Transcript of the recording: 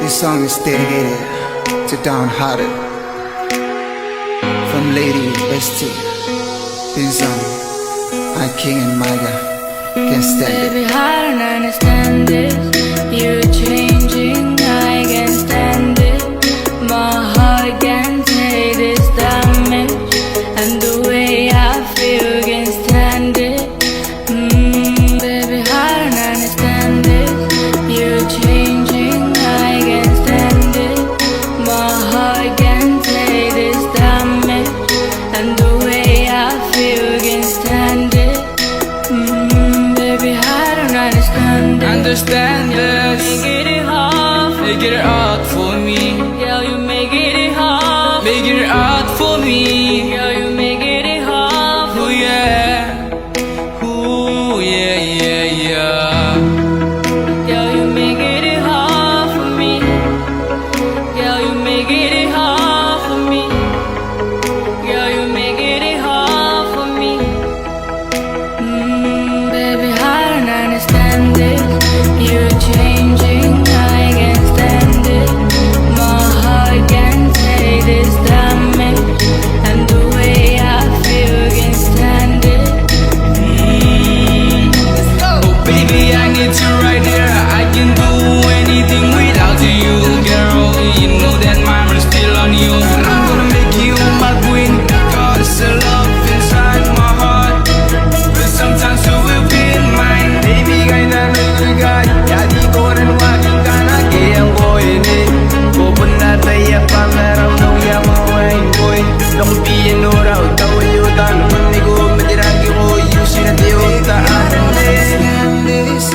This song is dedicated to downhearted from Lady Esty, Binson, my king and Micah. Can't stand it. Baby, I don't understand this. You're changing, I can't stand it. My heart can't take this damage, and the way I feel can't stand it. Baby, I don't understand this. You're changing, I can't stand it. My heart can't take this damage, and the way I feel can't stand it. Baby, I don't understand it. Understand this. Make it hard, Make it hard for me. girl. You make it hard, Make it hard for me. girl. You make it hard. Oh yeah. Ooh yeah, yeah, yeah. Girl, you make it hard for me. Girl, you make it hard for me. Girl, you make it hard for me. Baby, I don't understand this. You're changing, I can't stand it. My heart can't take this damage, and the way I feel can't stand it. Oh baby, I need you right here. I can do anything without you, girl. You know that my mind's still on you. I'm gonna make you my queen, cause the love inside my heart. But sometimes you will be mine. Baby, kahit na nagagay, yadi ko rin waging ka na kayang ko ini. Kupon na tayo pa meron nung yamawain boy. Nakupiyan no raw, tawayutan. Manigo, matiragi ko, yusin at iyo, taan. Understand this.